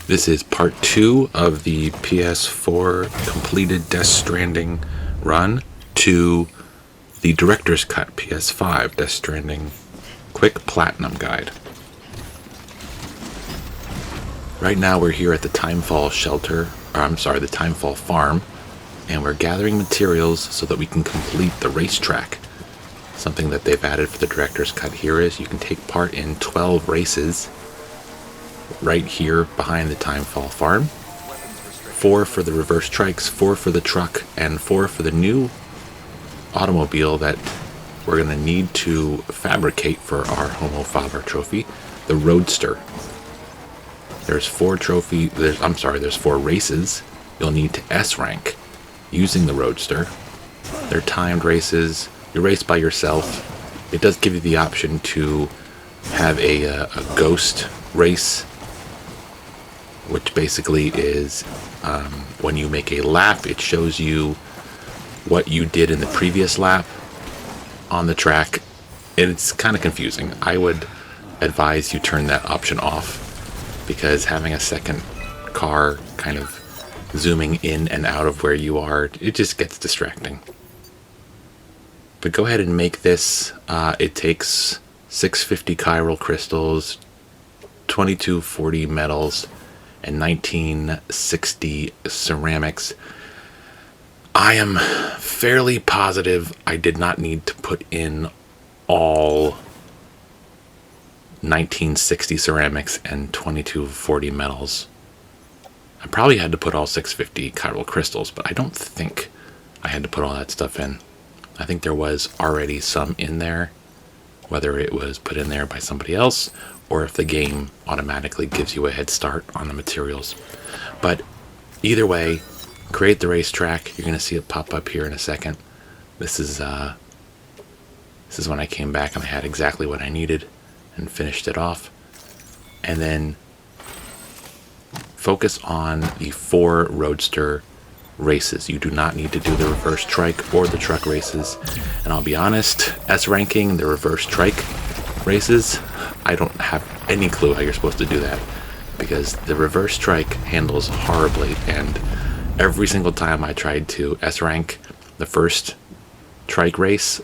This is part 2 of the PS4 completed Death Stranding run to the Director's Cut PS5 Death Stranding Quick Platinum Guide. Right now we're here at the Timefall the Timefall Farm, and we're gathering materials so that we can complete the racetrack. Something that they've added for the Director's Cut here is you can take part in 12 races right here behind the Timefall Farm. 4 for the reverse trikes, 4 for the truck, and 4 for the new automobile that we're going to need to fabricate for our Homo Faber trophy, the Roadster. There's 4 races you'll need to S rank using the Roadster. They're timed races. You race by yourself. It does give you the option to have a ghost race, which basically is when you make a lap, it shows you what you did in the previous lap on the track. And it's kind of confusing. I would advise you turn that option off, because having a second car kind of zooming in and out of where you are, it just gets distracting. But go ahead and make this. It takes 650 chiral crystals, 2240 metals, and 1960 ceramics. I am fairly positive I did not need to put in all 1960 ceramics and 2240 metals. I probably had to put all 650 chiral crystals, but I don't think I had to put all that stuff in. I think there was already some in there, whether it was put in there by somebody else or if the game automatically gives you a head start on the materials. But either way, create the racetrack. You're going to see it pop up here in a second. This is when I came back and I had exactly what I needed and finished it off. And then focus on the 4 Roadster races. You do not need to do the reverse trike or the truck races. And I'll be honest, S ranking the reverse trike races, I don't have any clue how you're supposed to do that, because the reverse trike handles horribly, and every single time I tried to S rank the first trike race,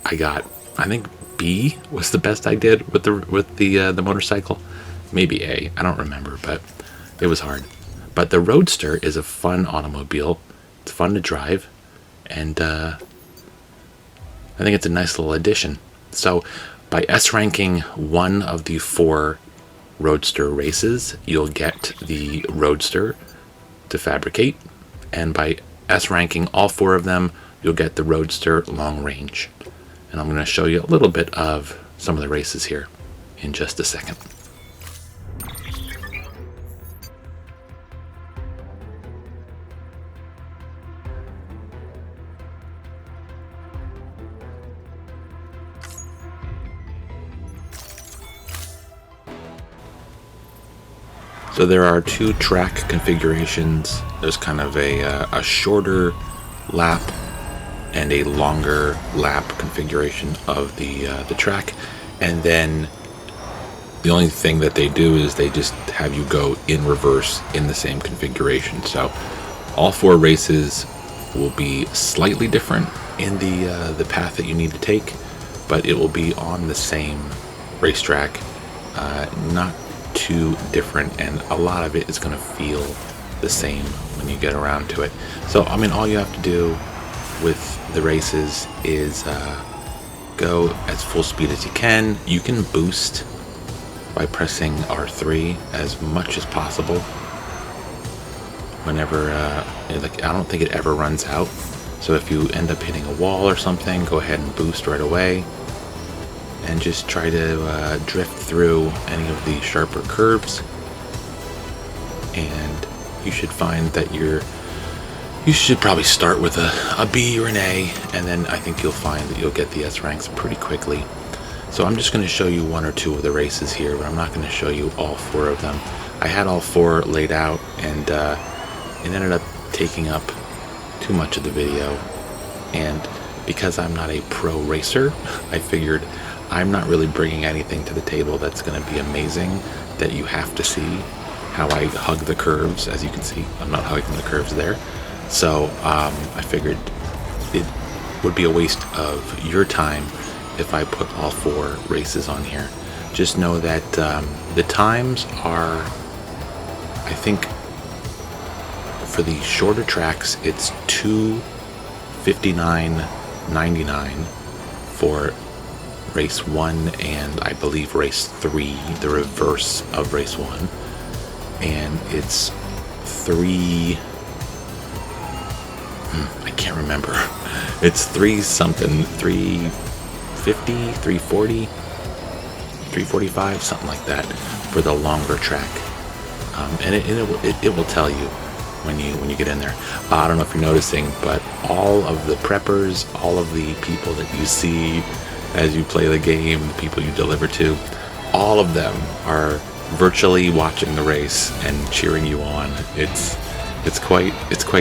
I got, I think B was the best I did with the motorcycle, maybe A, I don't remember, but it was hard. But the Roadster is a fun automobile. It's fun to drive, and I think it's a nice little addition. So by S ranking one of the 4 Roadster races, you'll get the Roadster to fabricate, and by S ranking all 4 of them, you'll get the Roadster long range. And I'm going to show you a little bit of some of the races here in just a second. So there are 2 track configurations. There's kind of a shorter lap and a longer lap configuration of the track. And then the only thing that they do is they just have you go in reverse in the same configuration. So all 4 races will be slightly different in the path that you need to take, but it will be on the same racetrack, not too different, and a lot of it is going to feel the same when you get around to it. So I mean, all you have to do with the races is go as full speed as you can. You can boost by pressing R3 as much as possible whenever like, I don't think it ever runs out. So if you end up hitting a wall or something, go ahead and boost right away and just try to drift through any of the sharper curves, and you should find that you should probably start with a B or an A, and then I think you'll find that you'll get the S ranks pretty quickly. So I'm just going to show you 1 or 2 of the races here, but I'm not going to show you all 4 of them. I had all 4 laid out, and it ended up taking up too much of the video, and because I'm not a pro racer, I figured I'm not really bringing anything to the table that's going to be amazing that you have to see. how I hug the curves. As you can see, I'm not hugging the curves there. So I figured it would be a waste of your time if I put all 4 races on here. Just know that the times are, I think, for the shorter tracks, it's 2:59.99 for race 1 and I believe race 3, the reverse of race 1, and it's 3. I can't remember. It's 3 something, 350, 340, 345, something like that for the longer track. And it will tell you when you get in there. I don't know if you're noticing, but all of the preppers, all of the people that you see as you play the game, the people you deliver to, all of them are virtually watching the race and cheering you on. It's quite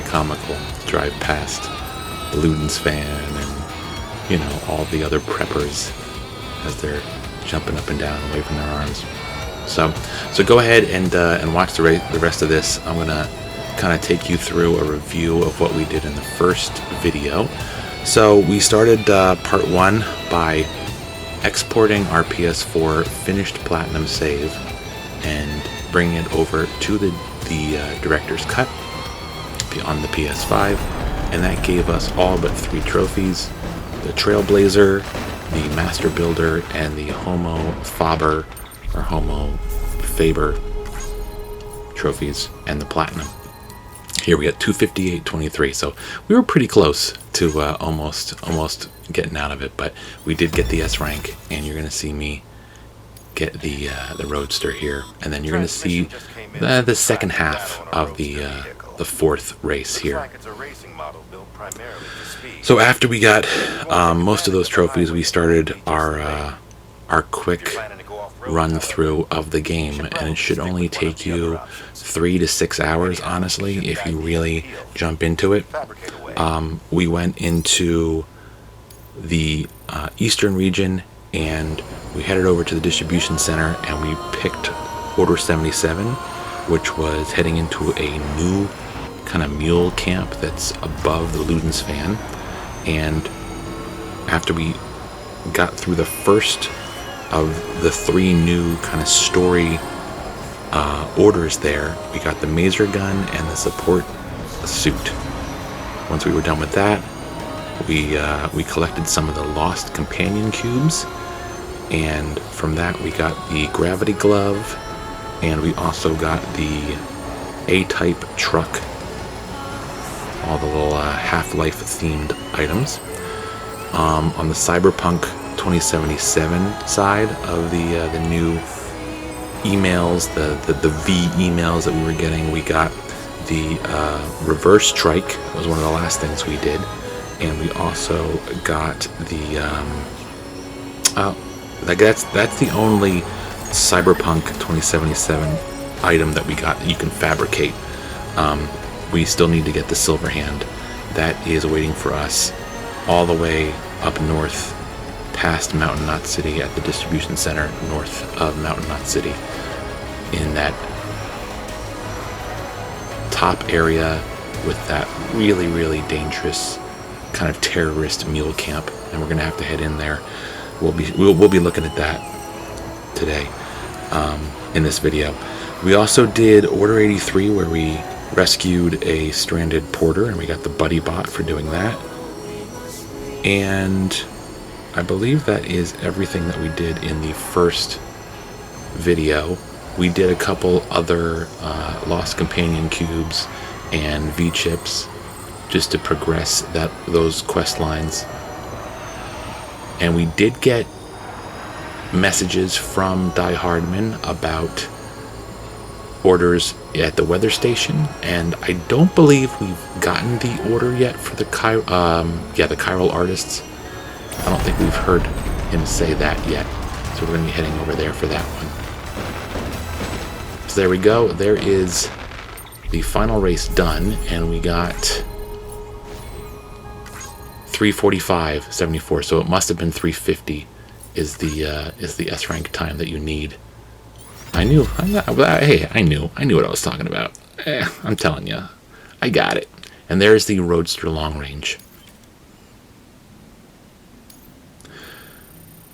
comical to drive past Luden's fan and all the other preppers as they're jumping up and down and waving their arms. So go ahead and watch the rest of this. I'm gonna kind of take you through a review of what we did in the first video. So we started part 1 by exporting our PS4 finished platinum save and bringing it over to the director's cut on the PS5, and that gave us all but 3 trophies: the Trailblazer, the Master Builder, and the Homo Faber trophies, and the platinum. Here we got 258.23, so we were pretty close to almost getting out of it, but we did get the S rank, and you're gonna see me get the Roadster here, and then you're gonna see the second half of the 4th race here. So after we got most of those trophies, we started our quick run through of the game, and it should only take you 3 to 6 hours, honestly, if you really jump into it. We went into the eastern region, and we headed over to the distribution center, and we picked Order 77, which was heading into a new kind of mule camp that's above the Luden's fan. And after we got through the first of the 3 new kind of story orders there, we got the Maser gun and the support suit. Once we were done with that, we collected some of the lost companion cubes, and from that we got the gravity glove, and we also got the A-type truck, all the little Half-Life themed items. On the Cyberpunk 2077 side of the new emails, the V emails that we were getting, we got the reverse trike. That was one of the last things we did, and we also got the that's the only Cyberpunk 2077 item that we got that you can fabricate. We still need to get the Silver Hand. That is waiting for us all the way up north past Mountain Knot City at the distribution center north of Mountain Knot City, in that top area with that really, really dangerous kind of terrorist mule camp, and we're gonna have to head in there. We'll be looking at that today in this video. We also did Order 83, where we rescued a stranded porter, and we got the buddy bot for doing that. And I believe that is everything that we did in the first video. We did a couple other lost companion cubes and V-chips just to progress those quest lines. And we did get messages from Die Hardman about orders at the weather station, and I don't believe we've gotten the order yet for the Chiral artists. I don't think we've heard him say that yet, so we're going to be heading over there for that one. So there we go. There is the final race done, and we got 3:45.74. So it must have been 3:50 is the S rank time that you need Hey, I knew what I was talking about. I'm telling you, I got it. And there's the Roadster Long Range.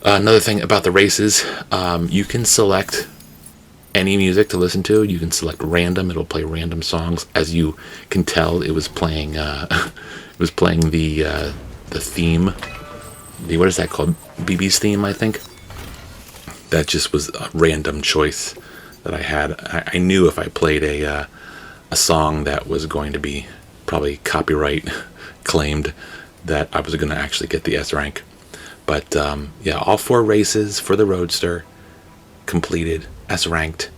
Another thing about the races, you can select any music to listen to. You can select random; it'll play random songs. As you can tell, it was playing. It was playing the theme. What is that called? BB's theme, I think. That just was a random choice that I had. I knew if I played a song that was going to be probably copyright claimed, that I was going to actually get the S rank. But yeah, all 4 races for the Roadster completed, S ranked,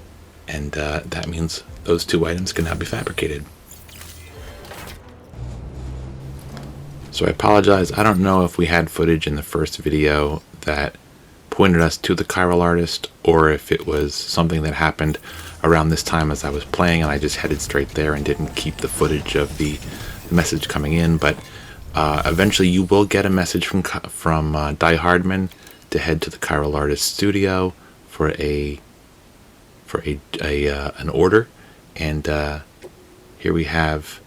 and that means those 2 items can now be fabricated. So I apologize. I don't know if we had footage in the first video that pointed us to the Chiral artist, or if it was something that happened around this time as I was playing and I just headed straight there and didn't keep the footage of the message coming in. But eventually you will get a message from Die Hardman to head to the Chiral artist studio for an order. And here we have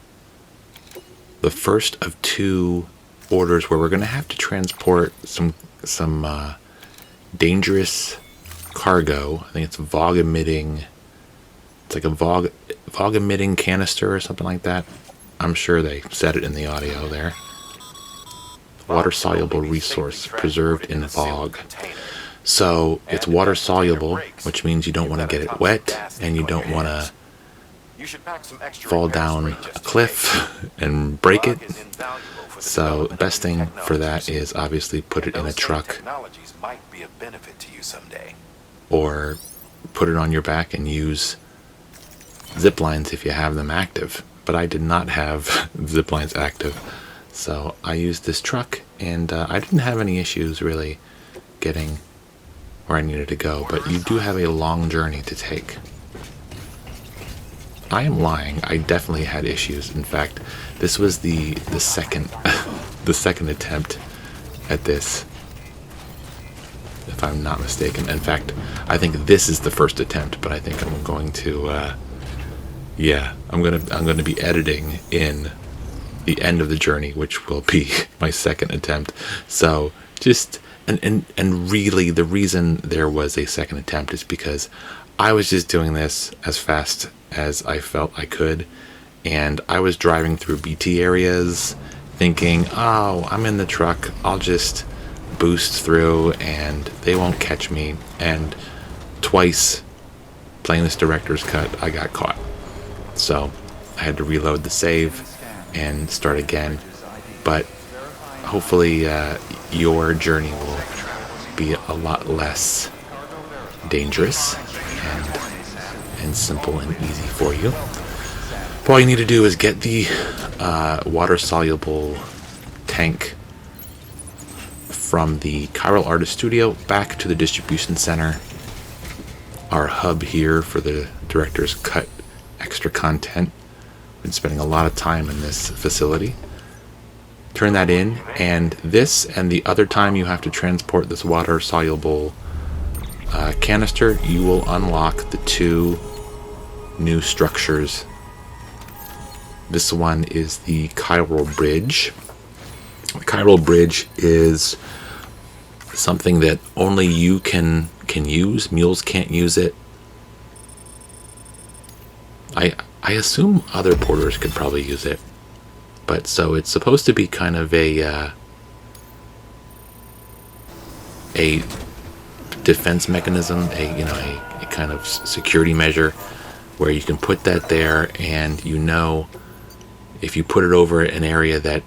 the first of 2 orders where we're going to have to transport some dangerous cargo. I think it's Vog emitting. It's like a Vog emitting canister or something like that. I'm sure they said it in the audio there. Water soluble resource preserved in Vog. So it's water soluble, which means you don't want to get it wet and you don't want to fall down a cliff and break it. So the best thing for that is obviously put it in a truck or put it on your back and use zip lines if you have them active. But I did not have zip lines active, so I used this truck, and I didn't have any issues really getting where I needed to go. But you do have a long journey to take. I am lying. I definitely had issues. In fact, this was the second the second attempt at this, if I'm not mistaken. In fact, I think this is the first attempt, but I think I'm going to yeah, I'm gonna be editing in the end of the journey, which will be my second attempt. So just and really the reason there was a second attempt is because I was just doing this as fast as I felt I could, and I was driving through BT areas thinking, oh, I'm in the truck, I'll just boost through and they won't catch me. And twice playing this director's cut, I got caught. So I had to reload the save and start again. But hopefully your journey will be a lot less dangerous and simple and easy for you. All you need to do is get the water-soluble tank from the Chiral Artist Studio back to the distribution center, our hub here for the director's cut extra content. Been spending a lot of time in this facility. Turn that in, and this and the other time you have to transport this water-soluble canister, you will unlock the 2 new structures. This one is the Chiral Bridge. The Chiral Bridge is something that only you can use. Mules can't use it. I assume other porters could probably use it. But so it's supposed to be kind of a defense mechanism, a kind of security measure where you can put that there, and if you put it over an area that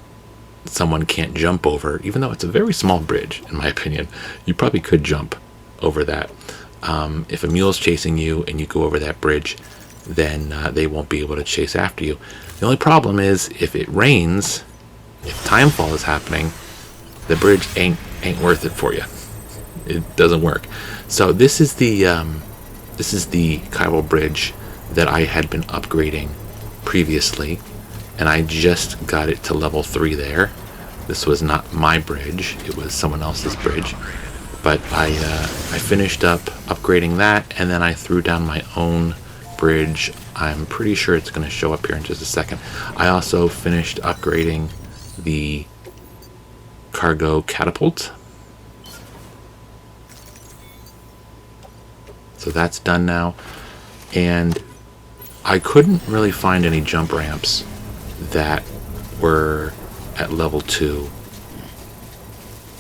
someone can't jump over, even though it's a very small bridge, in my opinion, you probably could jump over that. If a mule's chasing you and you go over that bridge, then they won't be able to chase after you. The only problem is if it rains, if timefall is happening, the bridge ain't worth it for you. It doesn't work. So this is the Chiral Bridge that I had been upgrading previously, and I just got it to level 3 there. This was not my bridge, it was someone else's bridge. But I finished up upgrading that, and then I threw down my own bridge. I'm pretty sure it's going to show up here in just a second. I also finished upgrading the cargo catapult. So that's done now. And I couldn't really find any jump ramps that were at level 2.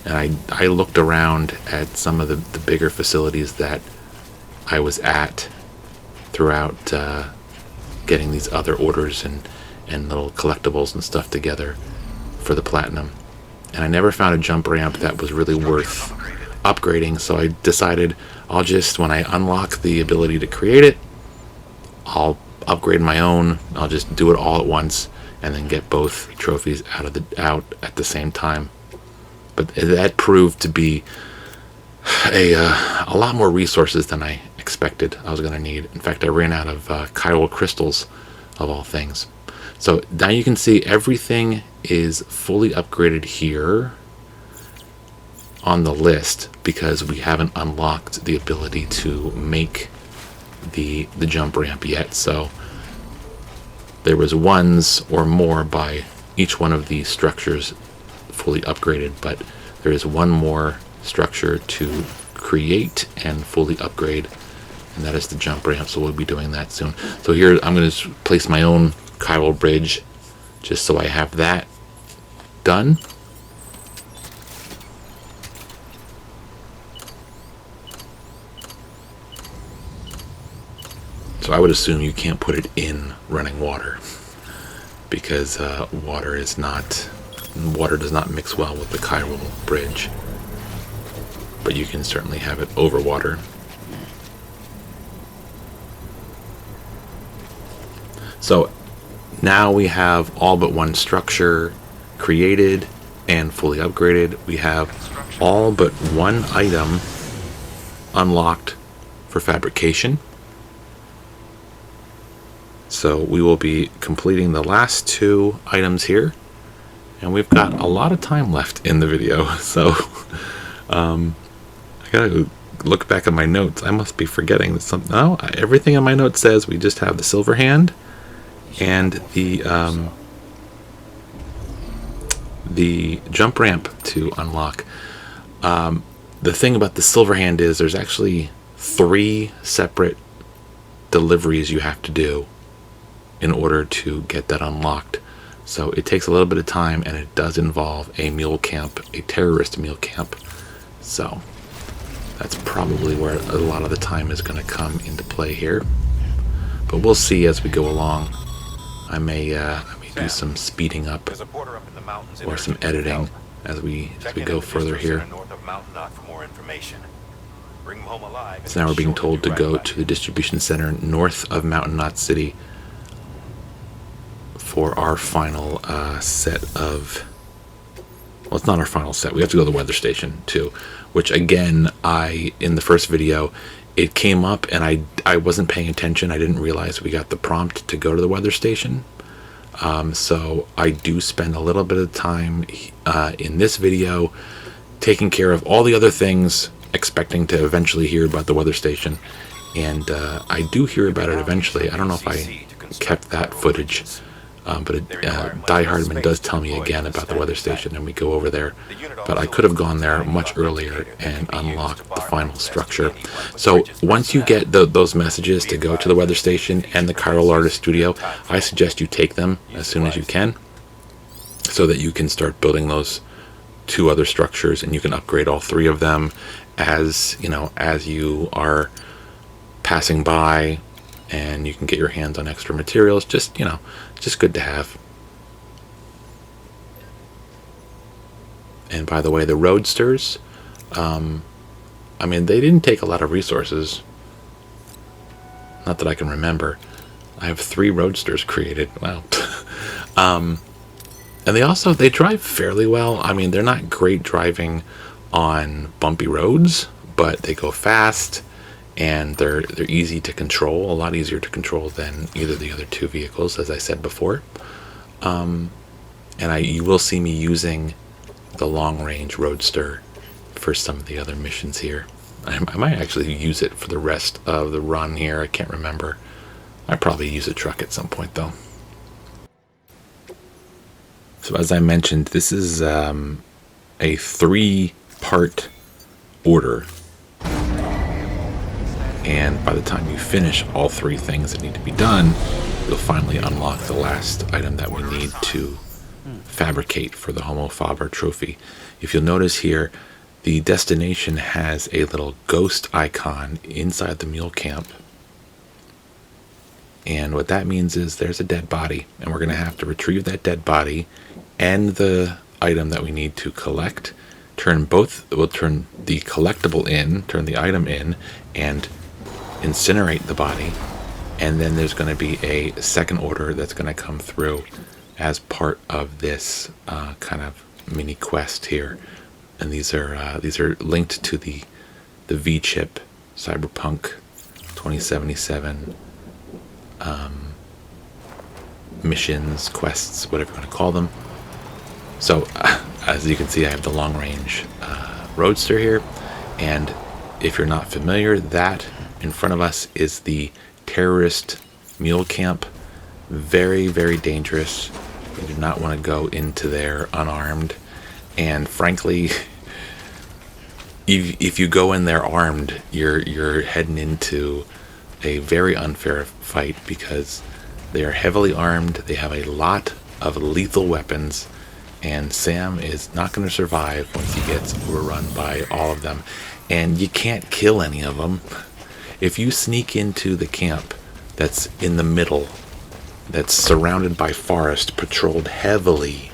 And I looked around at some of the bigger facilities that I was at throughout getting these other orders and little collectibles and stuff together for the platinum. And I never found a jump ramp that was really worth upgrading, so I decided I'll just, when I unlock the ability to create it, I'll upgrade my own. I'll just do it all at once and then get both trophies out at the same time. But that proved to be a lot more resources than I expected I was going to need. In fact, I ran out of chiral crystals, of all things. So now you can see everything is fully upgraded here on the list because we haven't unlocked the ability to make the jump ramp yet. So there was ones or more by each one of these structures fully upgraded, but there is one more structure to create and fully upgrade, and that is the jump ramp. So we'll be doing that soon. So here I'm going to place my own chiral bridge just so I have that done. So I would assume you can't put it in running water because water does not mix well with the chiral bridge, but you can certainly have it over water. So now we have all but one structure created and fully upgraded. We have all but one item unlocked for fabrication. So we will be completing the last 2 items here, and we've got a lot of time left in the video. So I gotta look back at my notes. I must be forgetting something. No, everything in my notes says we just have the silver hand and the jump ramp to unlock. The thing about the silver hand is there's actually 3 separate deliveries you have to do in order to get that unlocked. So it takes a little bit of time, and it does involve a mule camp, a terrorist mule camp. So that's probably where a lot of the time is going to come into play here. But we'll see as we go along. I may do some speeding up or some editing as we go further here. So now we're being told to go to the distribution center north of Mountain Knot City for our final set of... Well, it's not our final set. We have to go to the weather station too, which again, in the first video, it came up and I wasn't paying attention. I didn't realize we got the prompt to go to the weather station. So I do spend a little bit of time in this video taking care of all the other things, expecting to eventually hear about the weather station. And I do hear about it eventually. I don't know if I kept that footage. But Die Hardman does tell me again about the weather station, and we go over there. But I could have gone there much earlier and unlocked the final structure. So once you get those messages to go to the weather station and the Chiral Artist Studio, I suggest you take them as soon as you can, so that you can start building those 2 other structures, and you can upgrade all 3 of them as you are passing by, and you can get your hands on extra materials. Just good to have. And by the way, the Roadsters, they didn't take a lot of resources. Not that I can remember. I have 3 Roadsters created. Wow. And they drive fairly well. They're not great driving on bumpy roads, but they go fast, and they're easy to control, a lot easier to control than either of the other 2 vehicles, as I said before. And you will see me using the long-range Roadster for some of the other missions here. I might actually use it for the rest of the run here. I can't remember. I probably use a truck at some point though. So as I mentioned, this is a 3-part order. And by the time you finish all 3 things that need to be done, you'll finally unlock the last item that we need to fabricate for the Homo Faber trophy. If you'll notice here, the destination has a little ghost icon inside the mule camp. And what that means is there's a dead body, and we're going to have to retrieve that dead body and the item that we need to collect. We'll turn the collectible in, turn the item in, and incinerate the body. And then there's going to be a second order that's going to come through as part of this kind of mini quest here. And these are linked to the V chip Cyberpunk 2077 missions, quests, whatever you want to call them. So as you can see, I have the long range Roadster here, and if you're not familiar, that in front of us is the terrorist mule camp. Very, very dangerous. You do not want to go into there unarmed, and frankly, if you go in there armed, you're heading into a very unfair fight, because they are heavily armed. They have a lot of lethal weapons, and Sam is not going to survive once he gets overrun by all of them. And you can't kill any of them. If you sneak into the camp that's in the middle, that's surrounded by forest, patrolled heavily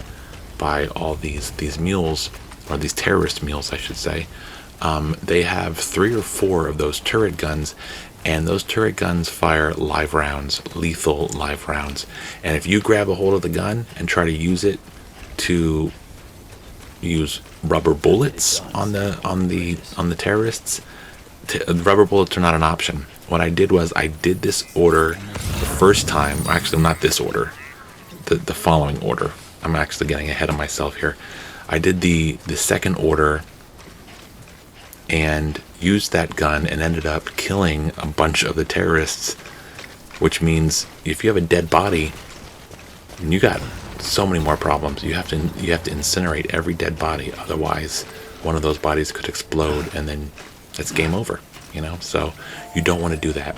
by all these mules, or these terrorist mules, I should say, they have 3 or 4 of those turret guns, and those turret guns fire live rounds, lethal live rounds. And if you grab a hold of the gun and try to use it to use rubber bullets on the terrorists, rubber bullets are not an option. What I did was I did this order the first time. Actually, not this order, the following order. I'm actually getting ahead of myself here. I did the second order and used that gun and ended up killing a bunch of the terrorists, which means if you have a dead body, you got so many more problems. You have to incinerate every dead body, otherwise one of those bodies could explode, and then it's game over, you know. So you don't want to do that.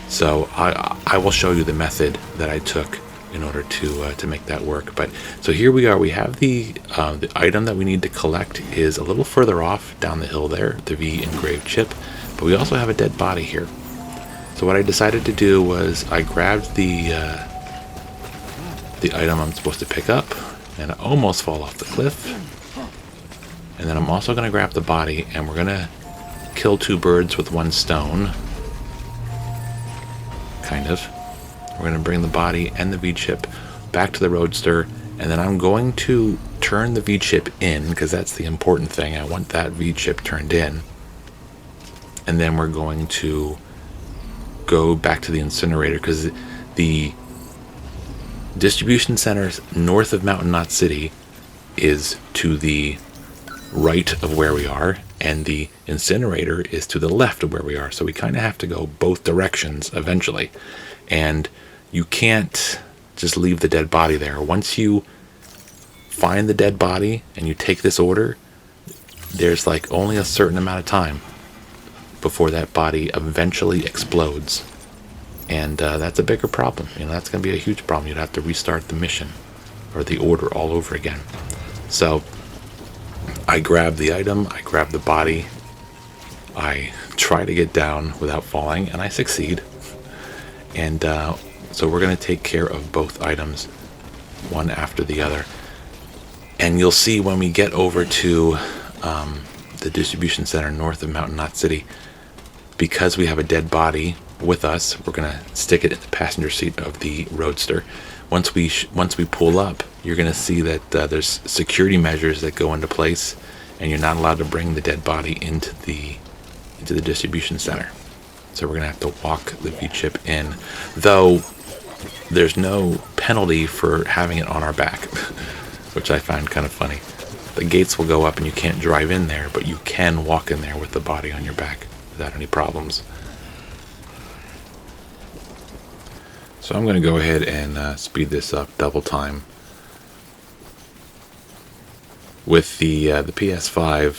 So I will show you the method that I took in order to make that work. But so here we are. We have the item that we need to collect is a little further off down the hill there, the V engraved chip. But we also have a dead body here. So what I decided to do was I grabbed the item I'm supposed to pick up, and I almost fall off the cliff. And then I'm also going to grab the body, and we're going to kill 2 birds with 1 stone. Kind of. We're going to bring the body and the V-chip back to the Roadster, and then I'm going to turn the V-chip in, because that's the important thing. I want that V-chip turned in. And then we're going to go back to the incinerator, because the distribution center north of Mountain Knot City is to the right of where we are, and the incinerator is to the left of where we are. So we kind of have to go both directions eventually. And you can't just leave the dead body there. Once you find the dead body and you take this order, there's like only a certain amount of time before that body eventually explodes. And that's a bigger problem. You know, that's going to be a huge problem. You'd have to restart the mission or the order all over again. So I grab the item, I grab the body, I try to get down without falling, and I succeed. And so we're going to take care of both items, one after the other. And you'll see when we get over to the distribution center north of Mountain Knot City, because we have a dead body with us, we're going to stick it in the passenger seat of the Roadster. Once we pull up, you're going to see that there's security measures that go into place, and you're not allowed to bring the dead body into the distribution center. So we're going to have to walk the V-chip in, though there's no penalty for having it on our back, which I find kind of funny. The gates will go up and you can't drive in there, but you can walk in there with the body on your back without any problems. So I'm going to go ahead and speed this up double time. With the PS5,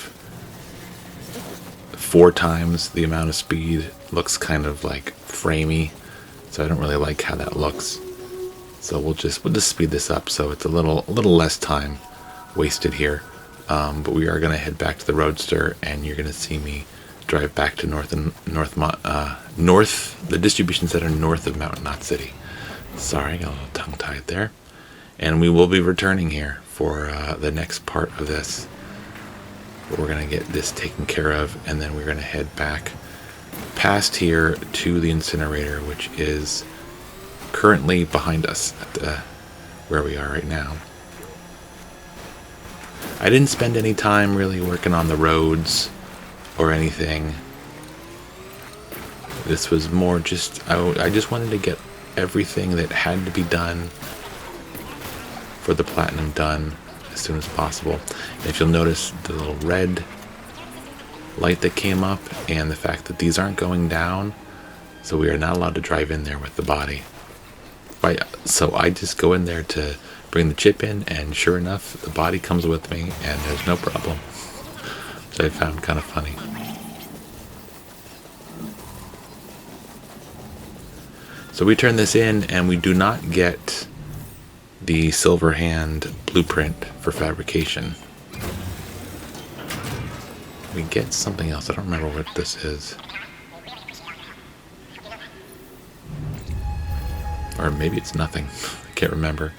4 times the amount of speed looks kind of like framey, so I don't really like how that looks. So we'll just speed this up so it's a little less time wasted here. But we are going to head back to the Roadster, and you're going to see me drive back to the distribution center north of Mountain Knot City. Sorry, got a little tongue-tied there. And we will be returning here for the next part of this. We're going to get this taken care of, and then we're going to head back past here to the incinerator, which is currently behind us at where we are right now. I didn't spend any time really working on the roads or anything. This was more just, I just wanted to get everything that had to be done for the platinum done as soon as possible. And if you'll notice the little red light that came up and the fact that these aren't going down, so we are not allowed to drive in there with the body. So I just go in there to bring the chip in, and sure enough, the body comes with me and there's no problem. Which I found kind of funny. So we turn this in, and we do not get the silver hand blueprint for fabrication. We get something else. I don't remember what this is. Or maybe it's nothing. I can't remember.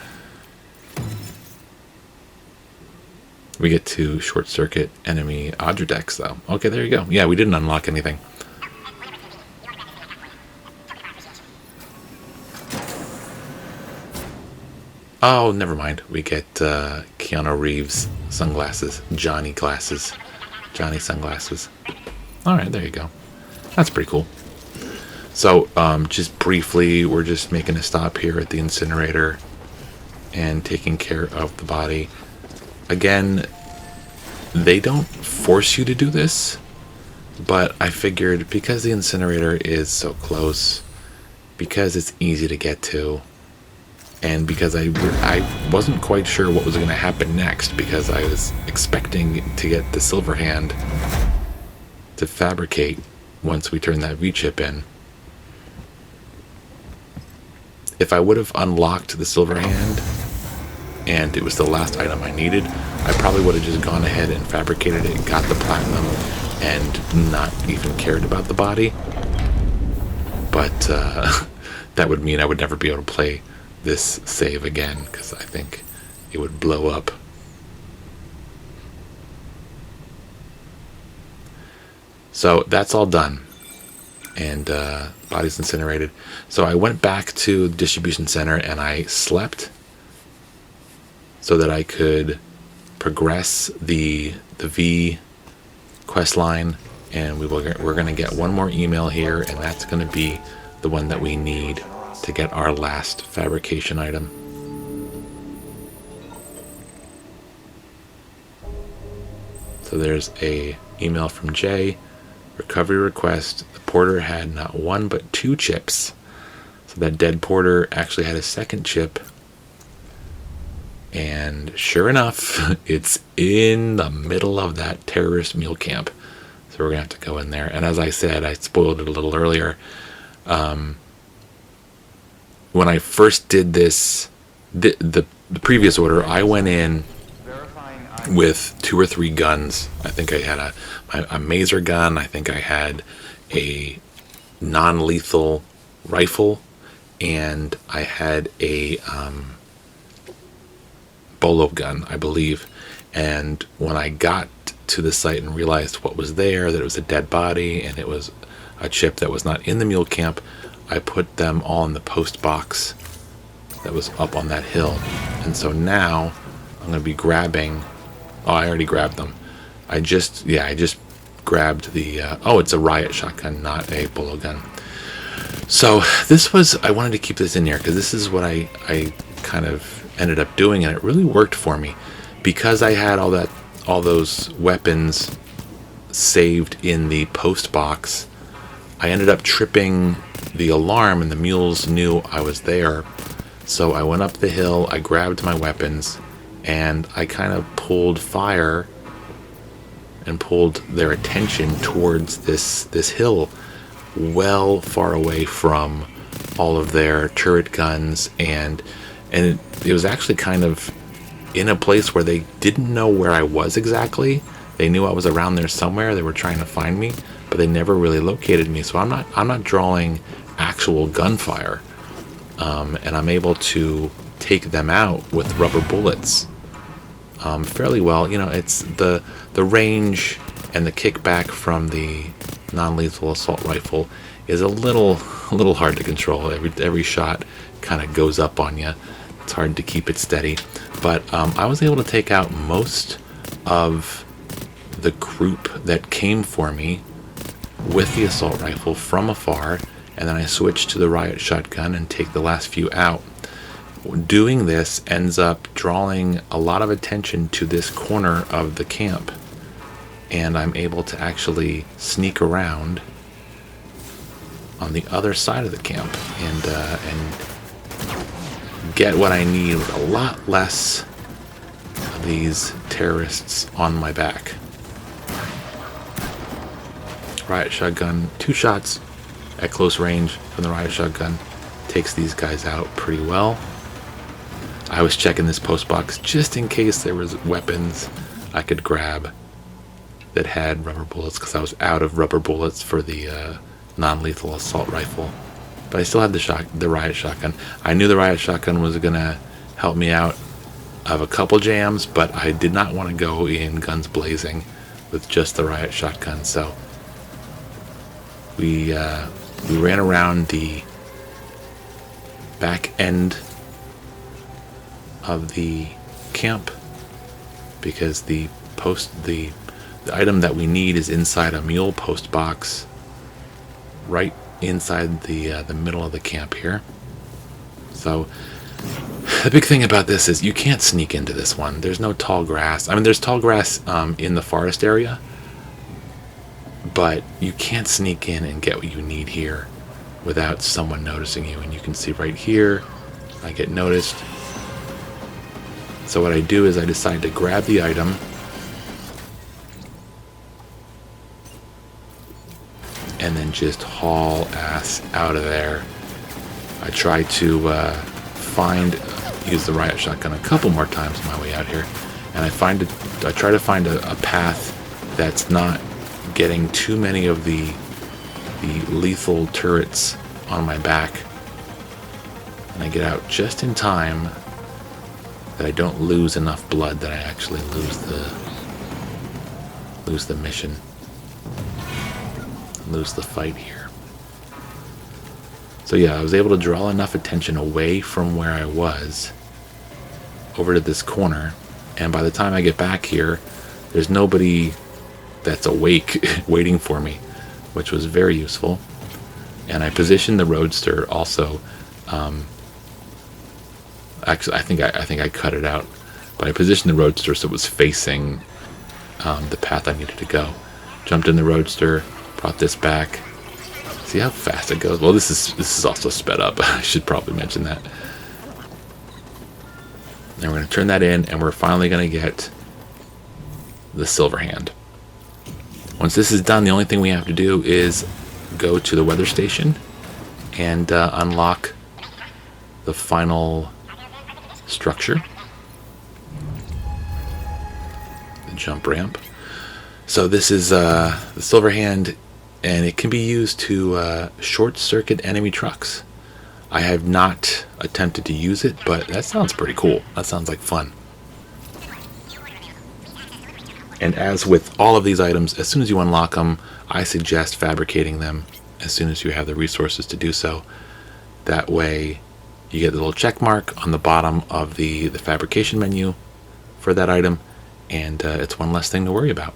We get to short circuit enemy Odridex though. Okay, there you go. Yeah, we didn't unlock anything. Oh, never mind. We get Keanu Reeves sunglasses. Johnny glasses. Johnny sunglasses. Alright, there you go. That's pretty cool. So, just briefly, we're just making a stop here at the incinerator and taking care of the body. Again, they don't force you to do this, but I figured because the incinerator is so close, because it's easy to get to, and because I wasn't quite sure what was going to happen next, because I was expecting to get the silver hand to fabricate once we turn that V-chip in. If I would have unlocked the silver hand and it was the last item I needed, I probably would have just gone ahead and fabricated it, got the platinum, and not even cared about the body. But that would mean I would never be able to play this save again, because I think it would blow up. So that's all done, and body's incinerated. So I went back to the distribution center and I slept so that I could progress the V quest line, and we're going to get one more email here, and that's going to be the one that we need to get our last fabrication item. So there's a email from Jay. Recovery request. The porter had not 1 but 2 chips. So that dead porter actually had a second chip. And sure enough, it's in the middle of that terrorist mule camp. So we're going to have to go in there. And as I said, I spoiled it a little earlier. When I first did this, the previous order, I went in with 2 or 3 guns. I think I had a maser gun. I think I had a non-lethal rifle. And I had a bolo gun, I believe. And when I got to the site and realized what was there, that it was a dead body and it was a chip that was not in the mule camp, I put them all in the post box that was up on that hill. And so now I'm going to be grabbing... Oh, I already grabbed them. I just grabbed the... it's a riot shotgun, not a bolo gun. So this was... I wanted to keep this in here because this is what I kind of ended up doing, and it really worked for me. Because I had all that all those weapons saved in the post box, I ended up tripping the alarm, and the mules knew I was there. So I went up the hill, I grabbed my weapons, and I kind of pulled fire and pulled their attention towards this hill, well far away from all of their turret guns, and it was actually kind of in a place where they didn't know where I was exactly. They knew I was around there somewhere. They were trying to find me, but they never really located me. So I'm not drawing actual gunfire, and I'm able to take them out with rubber bullets fairly well. You know, it's the range and the kickback from the non-lethal assault rifle is a little hard to control. Every shot kind of goes up on you. It's hard to keep it steady. But I was able to take out most of the group that came for me with the assault rifle from afar, and then I switched to the riot shotgun and take the last few out. Doing this ends up drawing a lot of attention to this corner of the camp, and I'm able to actually sneak around on the other side of the camp and get what I need with a lot less of these terrorists on my back. Riot shotgun, 2 shots at close range from the riot shotgun takes these guys out pretty well. I was checking this post box just in case there was weapons I could grab that had rubber bullets, because I was out of rubber bullets for the non-lethal assault rifle. But I still had the riot shotgun. I knew the riot shotgun was gonna help me out of a couple jams, but I did not want to go in guns blazing with just the riot shotgun. So we ran around the back end of the camp, because the item that we need is inside a mule post box right inside the middle of the camp here. So the big thing about this is you can't sneak into this one. There's no tall grass. I mean, there's tall grass in the forest area, but you can't sneak in and get what you need here without someone noticing you. And you can see right here, I get noticed. So what I do is I decide to grab the item, and then just haul ass out of there. I try to use the riot shotgun a couple more times on my way out here, and I try to find a path that's not getting too many of the lethal turrets on my back, and I get out just in time that I don't lose enough blood that I actually lose the mission, lose the fight here. So yeah, I was able to draw enough attention away from where I was over to this corner, and by the time I get back here, there's nobody that's awake waiting for me, which was very useful. And I positioned the Roadster also. Actually, I think I cut it out, but I positioned the Roadster so it was facing the path I needed to go. Jumped in the Roadster, brought this back. See how fast it goes? Well, this is also sped up. I should probably mention that. And we're going to turn that in, and we're finally going to get the silver hand. Once this is done, the only thing we have to do is go to the weather station and unlock the final structure, the jump ramp. So this is the silver hand, and it can be used to short circuit enemy trucks. I have not attempted to use it, but that sounds pretty cool. That sounds like fun. And as with all of these items, as soon as you unlock them, I suggest fabricating them as soon as you have the resources to do so. That way you get the little check mark on the bottom of the fabrication menu for that item, and it's one less thing to worry about.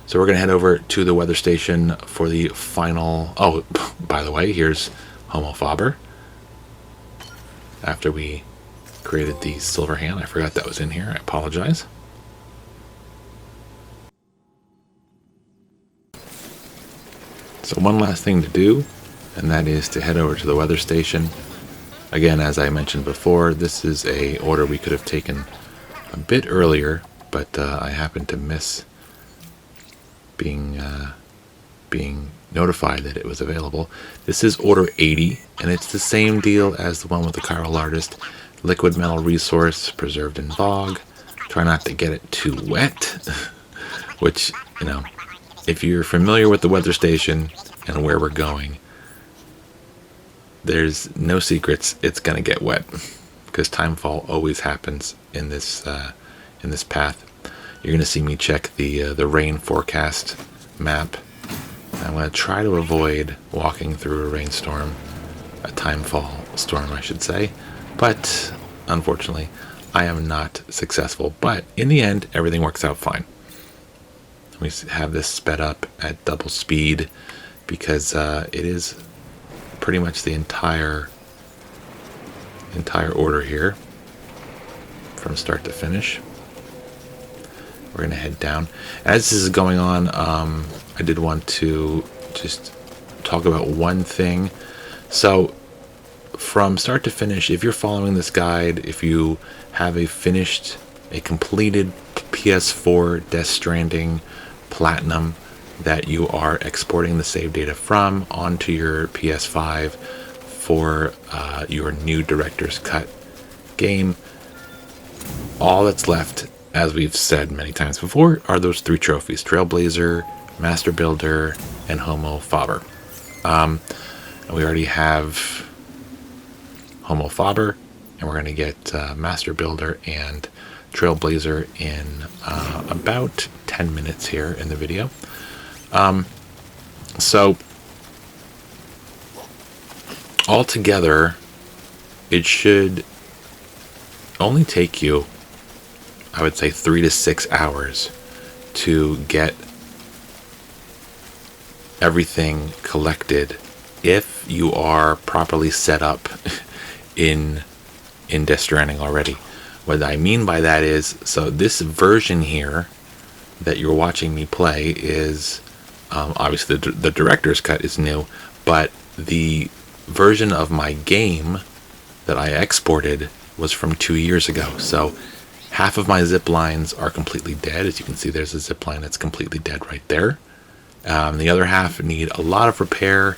So we're going to head over to the weather station for the final... Oh, by the way, here's Homo Faber. After we created the silver hand, I forgot that was in here. I apologize. So one last thing to do, and that is to head over to the weather station. Again, as I mentioned before, this is a order we could have taken a bit earlier, but I happened to miss being notified that it was available. This is order 80, and it's the same deal as the one with the Chiral artist. Liquid metal resource, preserved in fog. Try not to get it too wet, which, you know, if you're familiar with the weather station and where we're going, there's no secrets. It's going to get wet because timefall always happens in this path. You're going to see me check the rain forecast map. I'm going to try to avoid walking through a rainstorm, a timefall storm, I should say. But unfortunately, I am not successful. But in the end, everything works out fine. We have this sped up at double speed because it is pretty much the entire order here from start to finish. We're going to head down. As this is going on, I did want to just talk about one thing. So from start to finish, if you're following this guide, if you have a completed PS4 Death Stranding Platinum that you are exporting the save data from onto your PS5 for your new Director's Cut game, all that's left, as we've said many times before, are those 3 trophies: Trailblazer, Master Builder, and Homo Faber. And we already have Homo Faber, and we're going to get Master Builder and Trailblazer in about 10 minutes here in the video. So altogether, it should only take you, I would say, 3 to 6 hours to get everything collected if you are properly set up in Death Stranding already. What I mean by that is, so this version here that you're watching me play is obviously the Director's Cut is new, but the version of my game that I exported was from 2 years ago. So half of my zip lines are completely dead. As you can see, there's a zip line that's completely dead right there. The other half need a lot of repair.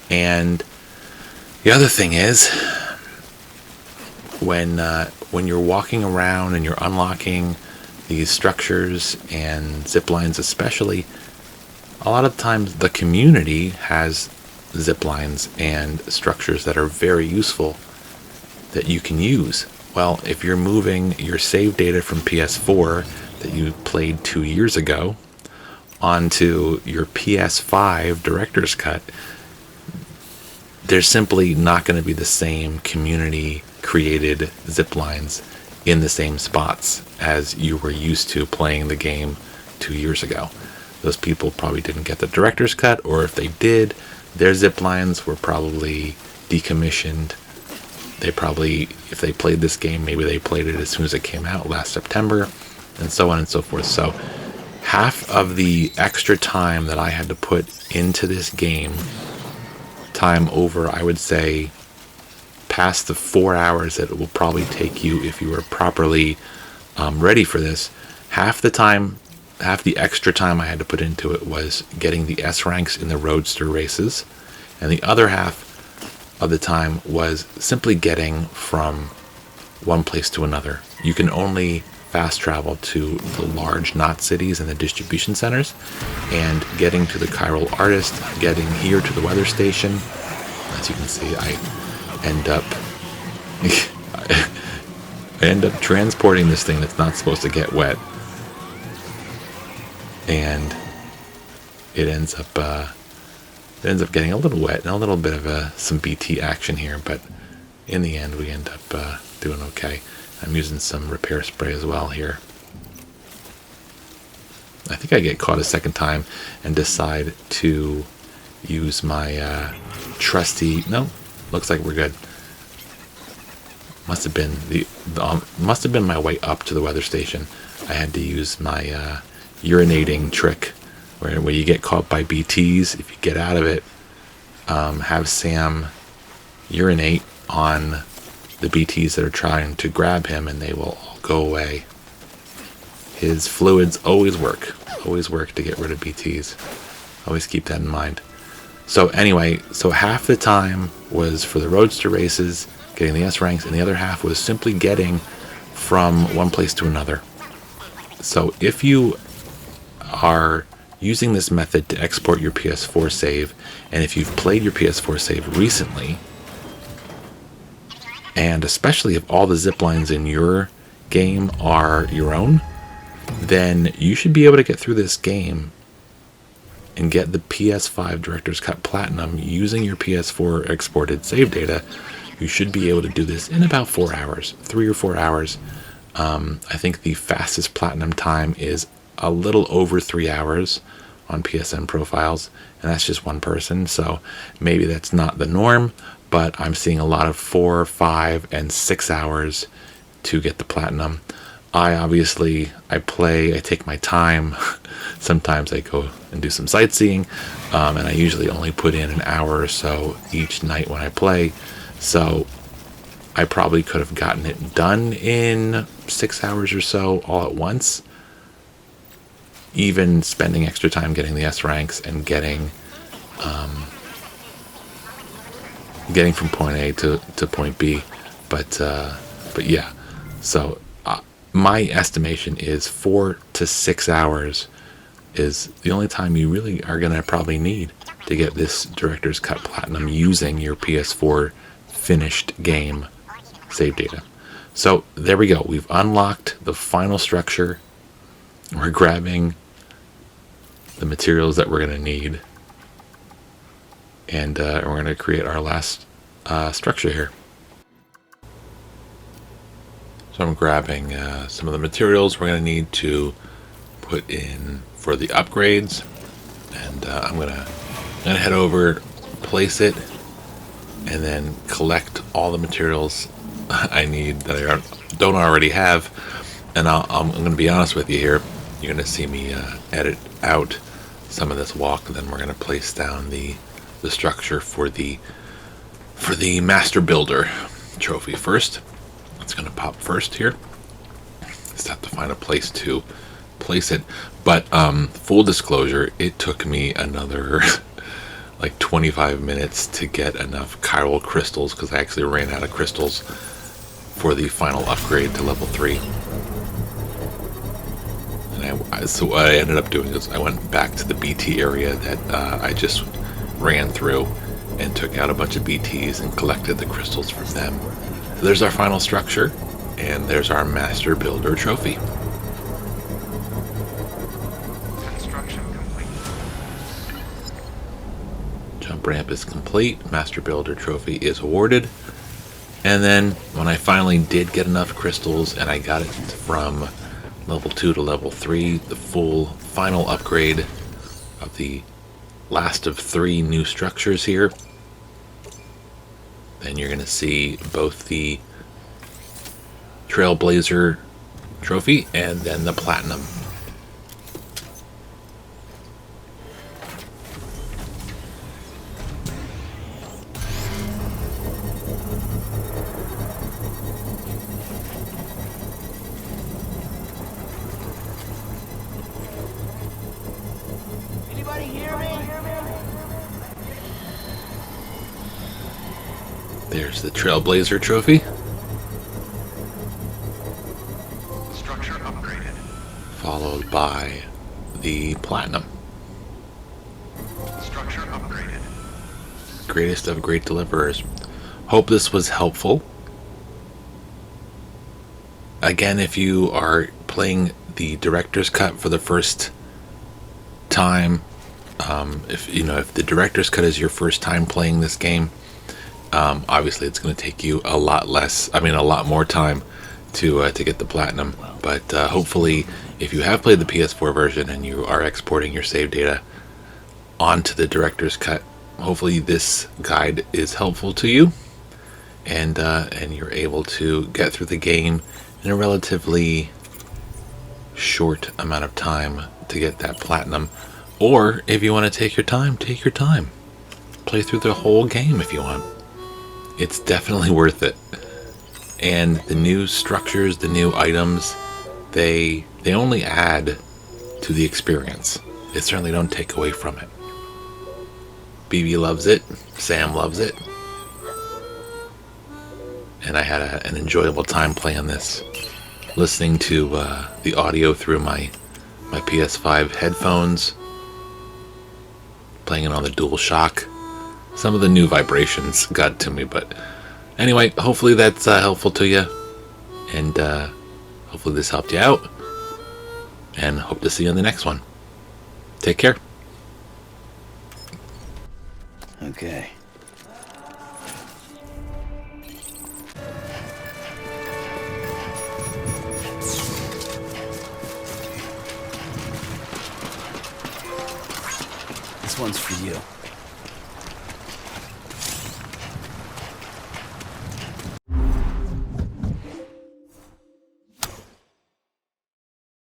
And the other thing is, when you're walking around and you're unlocking these structures and zip lines especially, a lot of times the community has zip lines and structures that are very useful that you can use. Well, if you're moving your save data from PS4 that you played 2 years ago onto your PS5 Director's Cut, there's simply not going to be the same community created zip lines in the same spots as you were used to playing the game 2 years ago. Those people probably didn't get the Director's Cut, or if they did, their zip lines were probably decommissioned. They probably, if they played this game, maybe they played it as soon as it came out last September, and so on and so forth. So half of the extra time that I had to put into this game, time over, I would say, past the 4 hours that it will probably take you if you were properly ready for this, half the extra time I had to put into it was getting the S ranks in the Roadster Races, and the other half of the time was simply getting from one place to another. You can only fast travel to the large knot cities and the distribution centers, and getting to the Chiral artist, getting here to the weather station. As you can see, I end up transporting this thing that's not supposed to get wet, and it ends up getting a little wet and a little bit of some BT action here, but in the end we end up doing okay. I'm using some repair spray as well here. I think I get caught a second time and decide to use my trusty, no, looks like we're good. Must have been my way up to the weather station. I had to use my urinating trick where you get caught by BTs. If you get out of it, have Sam urinate on the BTs that are trying to grab him, and they will all go away. His fluids always work to get rid of BTs. Always keep that in mind. So anyway, so half the time was for the Roadster races, getting the S ranks, and the other half was simply getting from one place to another. So if you are using this method to export your PS4 save, and if you've played your PS4 save recently, and especially if all the zip lines in your game are your own, then you should be able to get through this game and get the PS5 Director's Cut Platinum using your PS4 exported save data. You should be able to do this in about 4 hours, 3 or 4 hours. I think the fastest platinum time is a little over 3 hours on PSN profiles, and that's just one person, so maybe that's not the norm, but I'm seeing a lot of 4, 5, and 6 hours to get the platinum. I take my time. Sometimes I go and do some sightseeing, and I usually only put in an hour or so each night when I play, so I probably could have gotten it done in 6 hours or so all at once, even spending extra time getting the S ranks and getting from point A to point B. But yeah, so my estimation is 4 to 6 hours is the only time you really are going to probably need to get this Director's Cut Platinum using your PS4 finished game save data. So there we go. We've unlocked the final structure. We're grabbing the materials that we're going to need, and we're going to create our last structure here. So I'm grabbing some of the materials we're going to need to put in for the upgrades, and I'm gonna head over, place it, and then collect all the materials I need that I don't already have. And I'm going to be honest with you here. You're going to see me edit out some of this walk, and then we're going to place down the structure for the Master Builder trophy first. It's going to pop first here. Just have to find a place to place it. But full disclosure, it took me another like 25 minutes to get enough chiral crystals, because I actually ran out of crystals for the final upgrade to level 3. And so what I ended up doing is I went back to the BT area that I just ran through and took out a bunch of BTs and collected the crystals from them. So there's our final structure, and there's our Master Builder trophy. Construction complete. Jump ramp is complete. Master Builder trophy is awarded. And then when I finally did get enough crystals and I got it from level 2 to level 3, the full final upgrade of the last of 3 new structures here, then you're going to see both the Trailblazer trophy and then the platinum. Anybody hear me? There's the Trailblazer trophy. Structure upgraded. Followed by the platinum. Structure upgraded. Greatest of great deliverers. Hope this was helpful. Again, if you are playing the Director's Cut for the first time, if the Director's Cut is your first time playing this game, obviously it's going to take you a lot more time to get the platinum. But hopefully, if you have played the PS4 version and you are exporting your save data onto the Director's Cut, hopefully this guide is helpful to you, and you're able to get through the game in a relatively short amount of time to get that platinum. Or if you want to take your time, take your time. Play through the whole game if you want. It's definitely worth it. And the new structures, the new items, they only add to the experience. They certainly don't take away from it. BB loves it. Sam loves it. And I had an enjoyable time playing this. Listening to the audio through my PS5 headphones. Playing it on the DualShock. Some of the new vibrations got to me, but anyway, hopefully that's helpful to you. And hopefully this helped you out. And hope to see you on the next one. Take care. Okay. This one's for you.